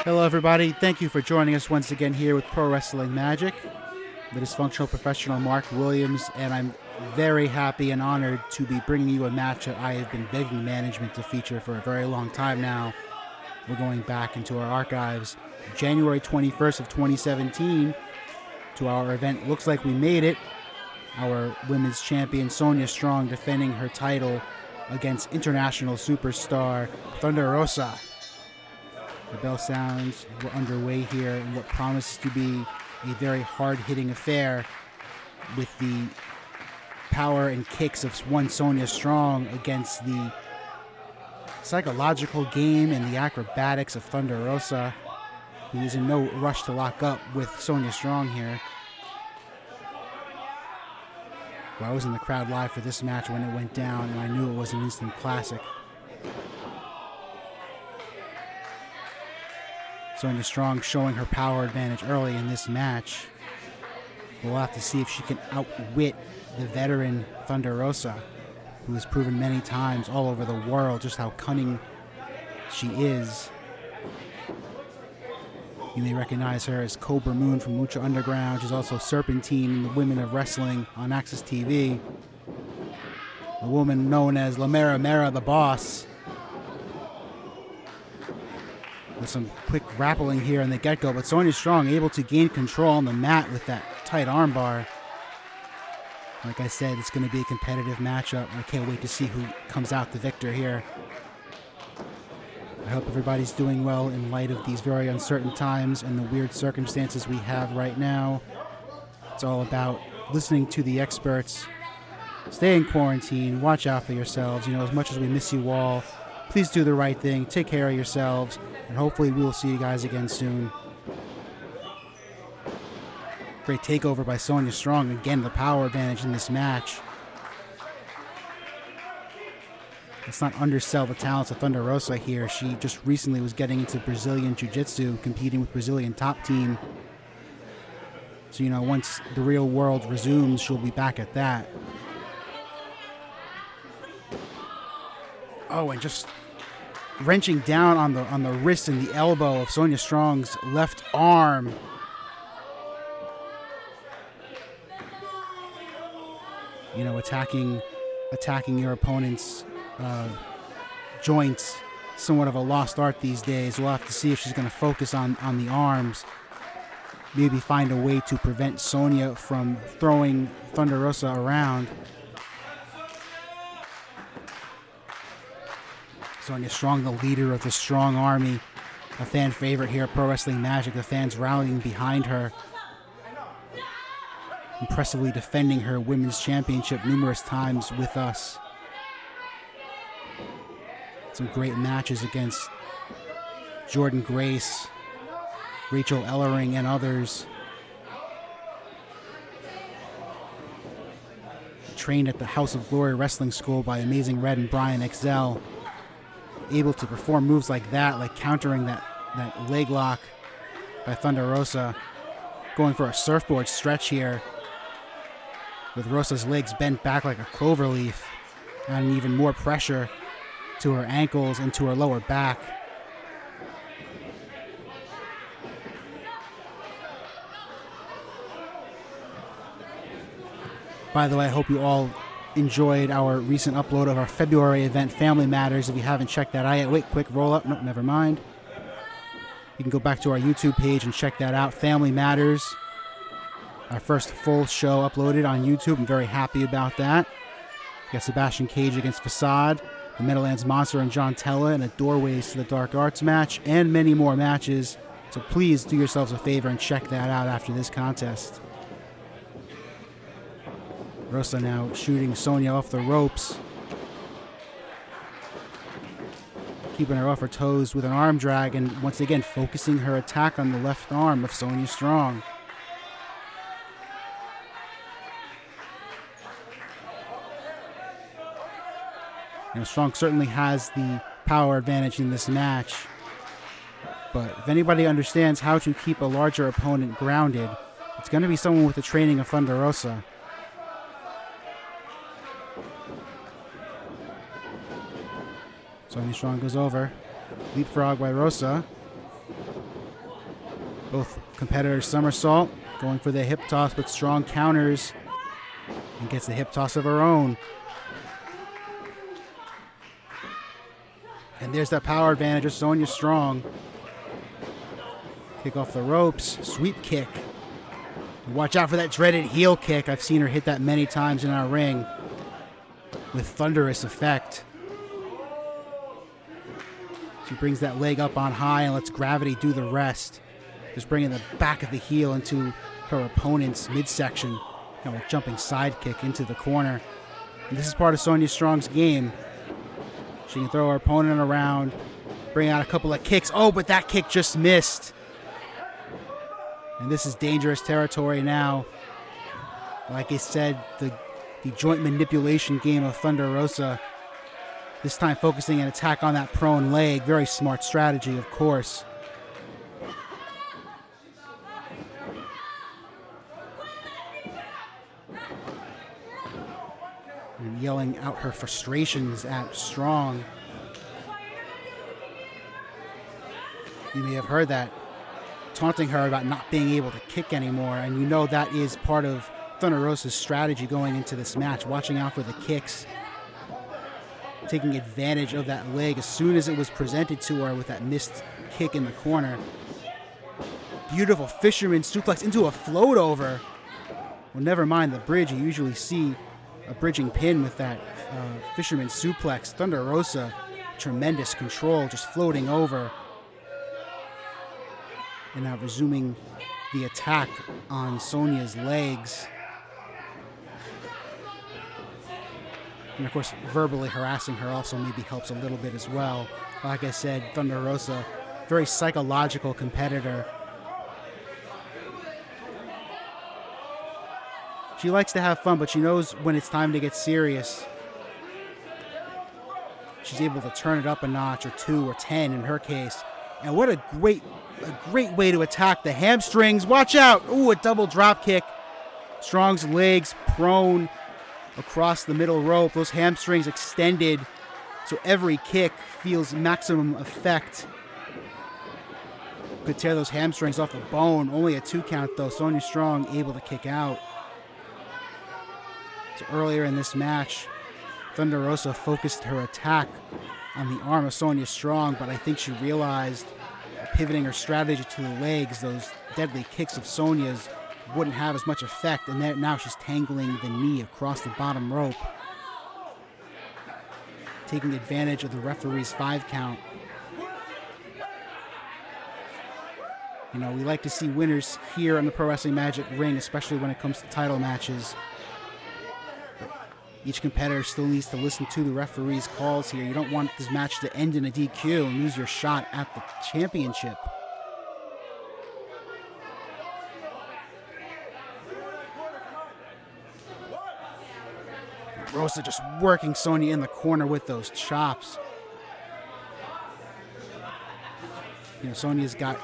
Hello, everybody. Thank you for joining us once again here with Pro Wrestling Magic, the dysfunctional professional Mark Williams, and I'm very happy and honored to be bringing you a match that I have been begging management to feature for a very long time now. We're going back into our archives, January 21st of 2017, to our event. Looks like we made it. Our women's champion, Sonya Strong, defending her title against international superstar Thunder Rosa. The bell sounds. We're underway here in what promises to be a very hard-hitting affair with the power and kicks of one Sonya Strong against the psychological game and the acrobatics of Thunder Rosa, who is in no rush to lock up with Sonya Strong here. Well, I was in the crowd live for this match when it went down, and I knew it was an instant classic. Sonya Strong showing her power advantage early in this match. We'll have to see if she can outwit the veteran Thunder Rosa, who has proven many times all over the world just how cunning she is. You may recognize her as Cobra Moon from Lucha Underground. She's also Serpentine in the Women of Wrestling on Access TV. A woman known as La Mera Mera, the Boss. With some quick grappling here in the get-go, but Sonya Strong able to gain control on the mat with that tight armbar. Like I said, it's going to be a competitive matchup. I can't wait to see who comes out the victor here. I hope everybody's doing well in light of these very uncertain times and the weird circumstances we have right now. It's all about listening to the experts. Stay in quarantine. Watch out for yourselves. You know, as much as we miss you all, please do the right thing. Take care of yourselves. And hopefully we will see you guys again soon. Great takeover by Sonya Strong. Again, the power advantage in this match. Let's not undersell the talents of Thunder Rosa here. She just recently was getting into Brazilian Jiu-Jitsu, competing with Brazilian Top Team. So, you know, once the real world resumes, she'll be back at that. Oh, and just wrenching down on the wrist and the elbow of Sonya Strong's left arm. You know, attacking your opponent's joints, somewhat of a lost art these days. We'll have to see if she's going to focus on the arms. Maybe find a way to prevent Sonya from throwing Thunder Rosa around. Sonya Strong, the leader of the Strong Army, a fan favorite here at Pro Wrestling Magic. The fans rallying behind her, impressively defending her women's championship numerous times with us. Some great matches against Jordan Grace, Rachel Ellering, and others. Trained at the House of Glory Wrestling School by Amazing Red and Brian XL. Able to perform moves like that, like countering that leg lock by Thunder Rosa. Going for a surfboard stretch here, with Rosa's legs bent back like a clover leaf, adding even more pressure to her ankles and to her lower back. By the way, I hope you all enjoyed our recent upload of our February event, Family Matters. If you haven't checked that out yet, wait, quick roll up. Nope, never mind. You can go back to our YouTube page and check that out, Family Matters. Our first full show uploaded on YouTube. I'm very happy about that. We got Sebastian Cage against Facade, the Meadowlands Monster and John Tella in a Doorways to the Dark Arts match, and many more matches. So please do yourselves a favor and check that out after this contest. Rosa now shooting Sonya off the ropes. Keeping her off her toes with an arm drag, and once again focusing her attack on the left arm of Sonya Strong. You know, Strong certainly has the power advantage in this match. But if anybody understands how to keep a larger opponent grounded, it's going to be someone with the training of Thunder Rosa. Sonya Strong goes over. Leapfrog by Rosa. Both competitors somersault, going for the hip toss, but Strong counters and gets the hip toss of her own. And there's that power advantage of Sonya Strong. Kick off the ropes, sweep kick. And watch out for that dreaded heel kick. I've seen her hit that many times in our ring with thunderous effect. She brings that leg up on high and lets gravity do the rest. Just bringing the back of the heel into her opponent's midsection. Kind of a jumping side kick into the corner. And this is part of Sonya Strong's game. She can throw her opponent around, bring out a couple of kicks. Oh, but that kick just missed. And this is dangerous territory now. Like I said, the joint manipulation game of Thunder Rosa. This time focusing an attack on that prone leg. Very smart strategy, of course. And yelling out her frustrations at Strong. You may have heard that. Taunting her about not being able to kick anymore. And you know that is part of Thunder Rosa's strategy going into this match. Watching out for the kicks. Taking advantage of that leg as soon as it was presented to her with that missed kick in the corner. Beautiful fisherman suplex into a float over. Well, never mind the bridge. You usually see a bridging pin with that fisherman suplex. Thunder Rosa, tremendous control, just floating over. And now resuming the attack on Sonya's legs. And of course, verbally harassing her also maybe helps a little bit as well. Like I said, Thunder Rosa, very psychological competitor. She likes to have fun, but she knows when it's time to get serious. She's able to turn it up a notch or 2 or 10 in her case. And what a great way to attack the hamstrings. Watch out! Ooh, a double drop kick. Strong's legs prone across the middle rope. Those hamstrings extended, so every kick feels maximum effect. Could tear those hamstrings off the bone. Only a 2 count though. Sonya Strong able to kick out. So earlier in this match, Thunder Rosa focused her attack on the arm of Sonya Strong, but I think she realized pivoting her strategy to the legs, those deadly kicks of Sonya's wouldn't have as much effect, and now she's tangling the knee across the bottom rope, taking advantage of the referee's 5 count. You know, we like to see winners here on the Pro Wrestling Magic ring, especially when it comes to title matches. Each competitor still needs to listen to the referee's calls here. You don't want this match to end in a DQ and lose your shot at the championship. Rosa just working Sonya in the corner with those chops. You know, Sonya's got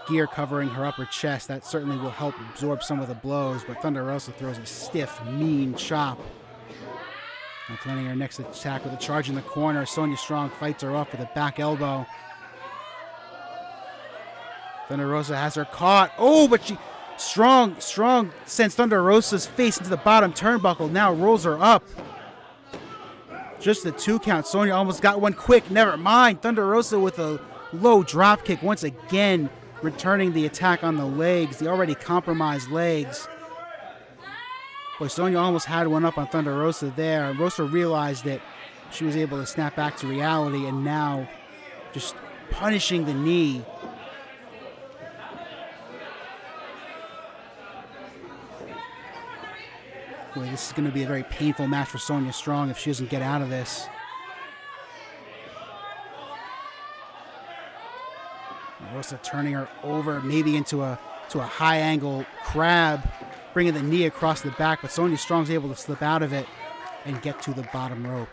gear covering her upper chest. That certainly will help absorb some of the blows, but Thunder Rosa throws a stiff, mean chop. Now planning her next attack with a charge in the corner. Sonya Strong fights her off with a back elbow. Thunder Rosa has her caught. Oh, but Strong sends Thunder Rosa's face into the bottom turnbuckle. Now rolls her up. Just the 2 count. Sonya almost got one quick. Never mind. Thunder Rosa with a low drop kick once again, returning the attack on the legs, the already compromised legs. Boy, Sonya almost had one up on Thunder Rosa there. Rosa realized that she was able to snap back to reality, and now just punishing the knee. Boy, this is going to be a very painful match for Sonya Strong if she doesn't get out of this. Rosa turning her over, maybe into a high angle crab, bringing the knee across the back, but Sonya Strong's able to slip out of it and get to the bottom rope.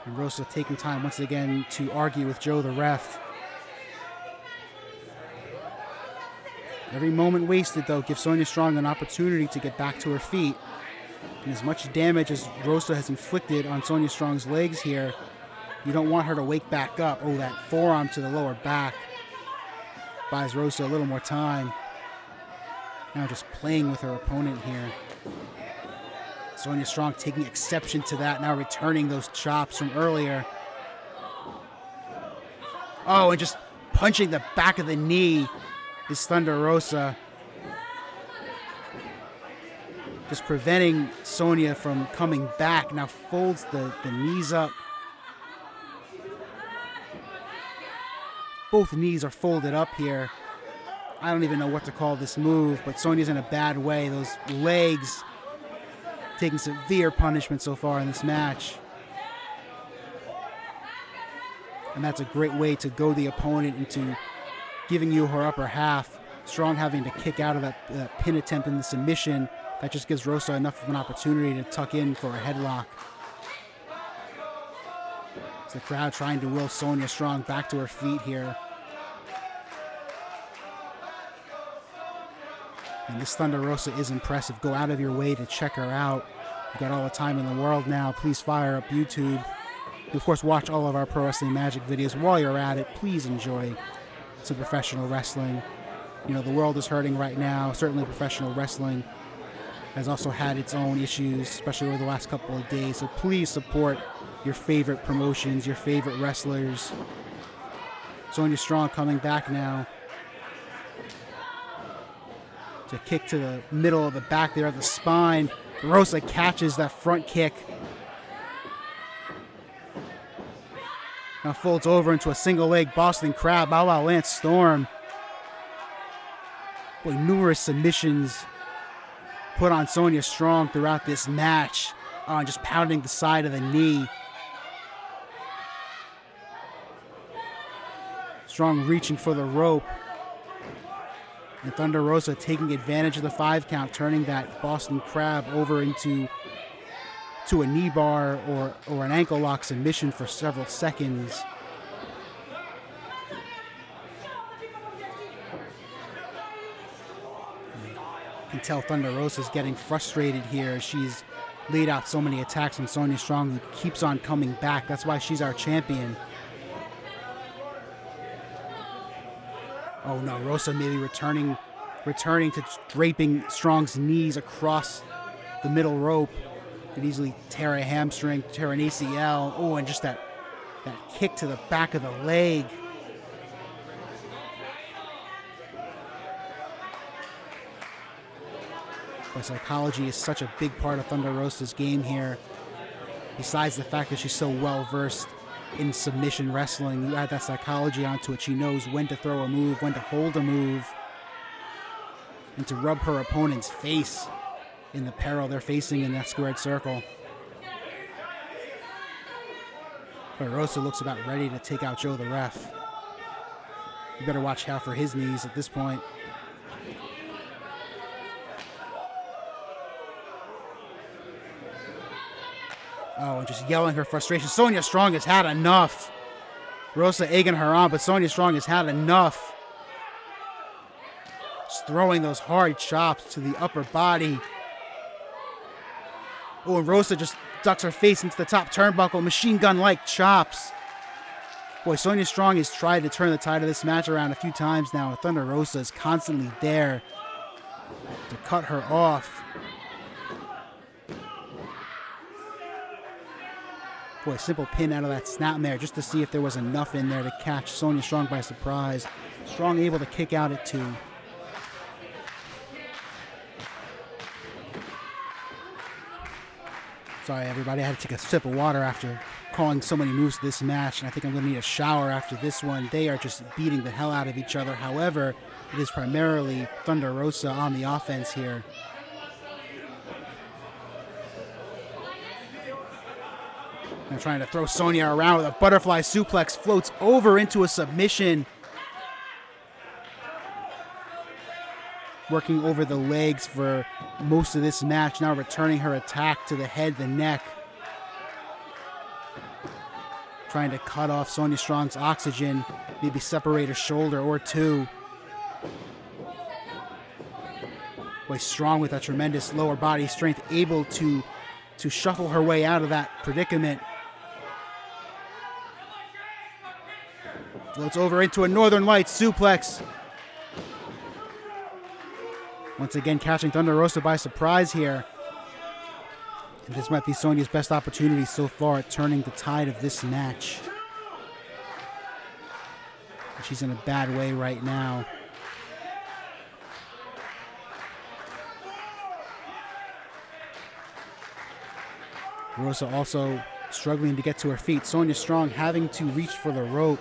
And Rosa taking time once again to argue with Joe the ref. Every moment wasted, though, gives Sonya Strong an opportunity to get back to her feet. And as much damage as Rosa has inflicted on Sonya Strong's legs here, You don't want her to wake back up. Oh, that forearm to the lower back buys Rosa a little more time. Now just playing with her opponent here. Sonya Strong taking exception to that, now returning those chops from earlier. Oh, and just punching the back of the knee is Thunder Rosa. Just preventing Sonya from coming back. Now folds the knees up. Both knees are folded up here. I don't even know what to call this move, but Sonya's in a bad way. Those legs taking severe punishment so far in this match. And that's a great way to go the opponent into giving you her upper half. Strong having to kick out of that pin attempt in the submission. That just gives Rosa enough of an opportunity to tuck in for a headlock. It's the crowd trying to will Sonya Strong back to her feet here. And this Thunder Rosa is impressive. Go out of your way to check her out. You've got all the time in the world now. Please fire up YouTube. You, of course, watch all of our Pro Wrestling Magic videos. While you're at it, please enjoy some professional wrestling. You know, the world is hurting right now. Certainly professional wrestling has also had its own issues, especially over the last couple of days. So please support your favorite promotions, your favorite wrestlers. Sonya Strong coming back now. To kick to the middle of the back there of the spine. Rosa catches that front kick. Now folds over into a single leg Boston Crab, a la Lance Storm. Boy, numerous submissions put on Sonya Strong throughout this match. Just pounding the side of the knee. Strong reaching for the rope. And Thunder Rosa taking advantage of the 5 count, turning that Boston Crab over into a knee bar or an ankle lock submission for several seconds. You can tell Thunder Rosa's getting frustrated here. She's laid out so many attacks on Sonya Strong, who keeps on coming back. That's why she's our champion. Oh no, Rosa maybe returning to draping Strong's knees across the middle rope. Could easily tear a hamstring, tear an ACL. Oh, and just that kick to the back of the leg. But psychology is such a big part of Thunder Rosa's game here. Besides the fact that she's so well versed in submission wrestling, you add that psychology onto it. She knows when to throw a move, when to hold a move, and to rub her opponent's face in the peril they're facing in that squared circle. But Rosa looks about ready to take out Joe the ref. You better watch out for his knees at this point. Oh, and just yelling her frustration. Sonya Strong has had enough. Rosa egging her on, but Sonya Strong has had enough. Just throwing those hard chops to the upper body. Oh, and Rosa just ducks her face into the top turnbuckle. Machine gun-like chops. Boy, Sonya Strong has tried to turn the tide of this match around a few times now. Thunder Rosa is constantly there to cut her off. Boy, simple pin out of that snapmare just to see if there was enough in there to catch Sonya Strong by surprise. Strong able to kick out at 2. Sorry, everybody. I had to take a sip of water after calling so many moves to this match, and I think I'm going to need a shower after this one. They are just beating the hell out of each other. However, it is primarily Thunder Rosa on the offense here. Now trying to throw Sonya around with a butterfly suplex, floats over into a submission. Working over the legs for most of this match, now returning her attack to the head, the neck. Trying to cut off Sonya Strong's oxygen, maybe separate a shoulder or 2. Boy, Strong with that tremendous lower body strength, able to shuffle her way out of that predicament. Floats over into a Northern Lights suplex. Once again, catching Thunder Rosa by surprise here. And this might be Sonya's best opportunity so far at turning the tide of this match. She's in a bad way right now. Rosa also struggling to get to her feet. Sonya Strong having to reach for the rope.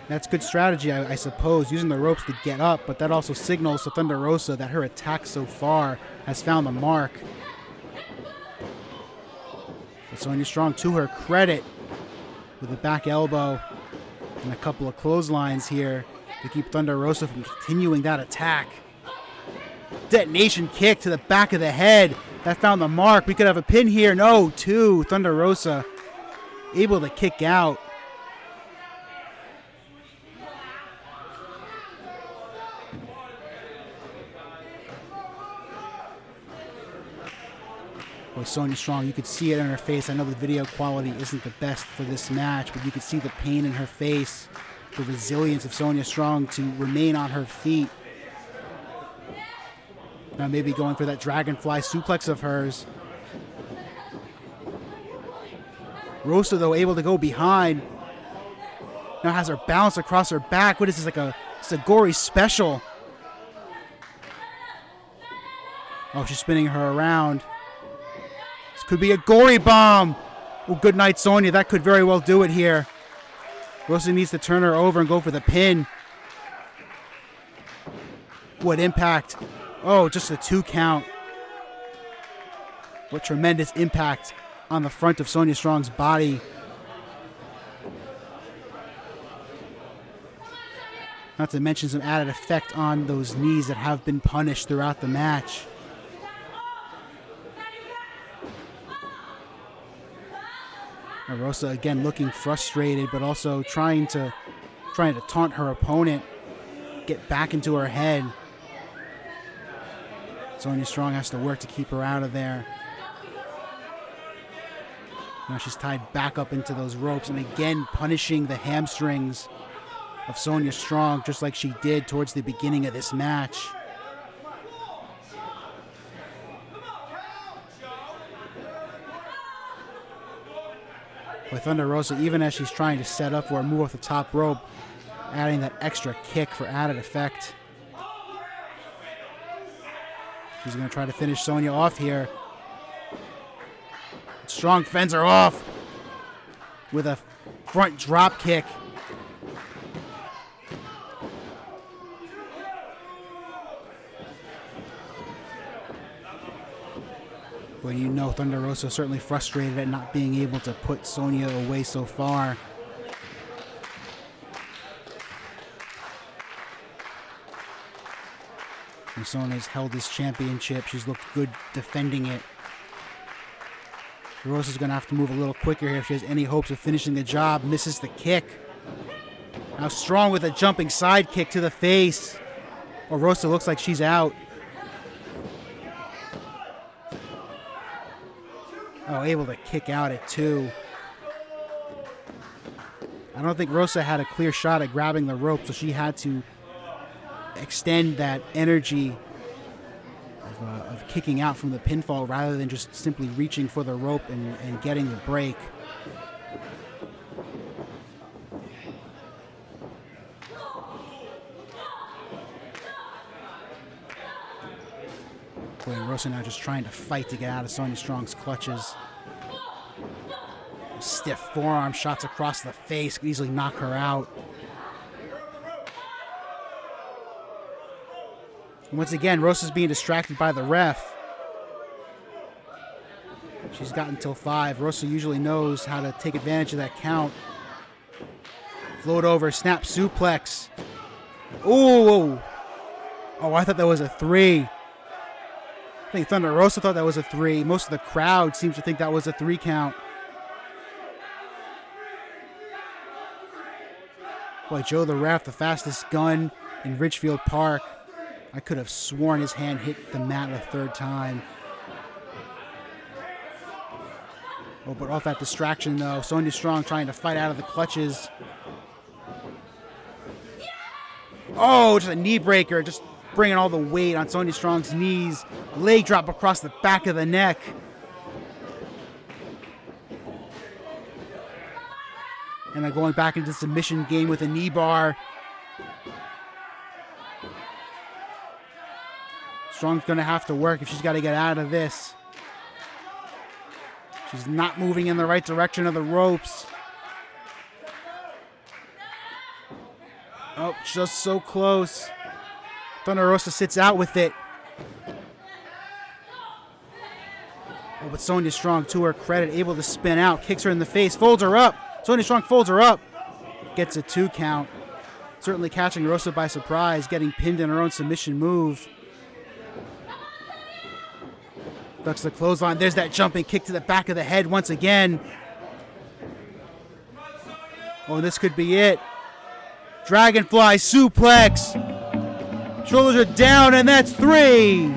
That's good strategy, I suppose, using the ropes to get up, but that also signals to Thunder Rosa that her attack so far has found the mark. But Sonya Strong, to her credit, with a back elbow and a couple of clotheslines here to keep Thunder Rosa from continuing that attack. Detonation kick to the back of the head. That found the mark. We could have a pin here. No, two. Thunder Rosa able to kick out. Boy, Sonya Strong, you could see it in her face. I know the video quality isn't the best for this match, but you could see the pain in her face, the resilience of Sonya Strong to remain on her feet. Now maybe going for that dragonfly suplex of hers. Rosa, though, able to go behind. Now has her balance across her back. What is this, like a Sagori special? Oh, she's spinning her around. This could be a gory bomb. Oh, good night, Sonya. That could very well do it here. Rosa needs to turn her over and go for the pin. What impact. Oh, just a 2 count. What tremendous impact on the front of Sonya Strong's body. Not to mention some added effect on those knees that have been punished throughout the match. Now Rosa again looking frustrated, but also trying to taunt her opponent, get back into her head. Sonya Strong has to work to keep her out of there. Now she's tied back up into those ropes and again punishing the hamstrings of Sonya Strong just like she did towards the beginning of this match. With Thunder Rosa, even as she's trying to set up for a move off the top rope, adding that extra kick for added effect. She's going to try to finish Sonya off here. Strong fends her off with a front drop kick. Well, you know Thunder Rosa certainly frustrated at not being able to put Sonya away so far. And Sonya's held this championship. She's looked good defending it. Rosa's going to have to move a little quicker here if she has any hopes of finishing the job. Misses the kick. Now Strong with a jumping side kick to the face. Oh, Rosa looks like she's out. Oh, able to kick out at 2. I don't think Rosa had a clear shot at grabbing the rope, so she had to extend that energy of kicking out from the pinfall rather than just simply reaching for the rope and getting the break. Boy, Rosa now just trying to fight to get out of Sonya Strong's clutches. Stiff forearm shots across the face could easily knock her out. And once again, Rosa's being distracted by the ref. She's got until 5. Rosa usually knows how to take advantage of that count. Float over, snap suplex. Ooh! Oh, I thought that was a 3. I think Thunder Rosa thought that was a 3. Most of the crowd seems to think that was a 3 count. Boy, Joe the ref, the fastest gun in Ridgefield Park. I could have sworn his hand hit the mat a 3rd time. Oh, but off that distraction, though. Sonya Strong trying to fight out of the clutches Oh, just a knee breaker. Just bringing all the weight on Sonya Strong's knees. Leg drop across the back of the neck. And then going back into submission game with a knee bar. Strong's going to have to work if she's got to get out of this. She's not moving in the right direction of the ropes. Oh, just so close. Thunder Rosa sits out with it. Oh, but Sonya Strong, to her credit, able to spin out. Kicks her in the face, folds her up. Sonya Strong folds her up. Gets a 2 count. Certainly catching Rosa by surprise, getting pinned in her own submission move. Ducks the clothesline. There's that jumping kick to the back of the head once again. Oh, this could be it. Dragonfly suplex. Shoulders are down, and that's 3.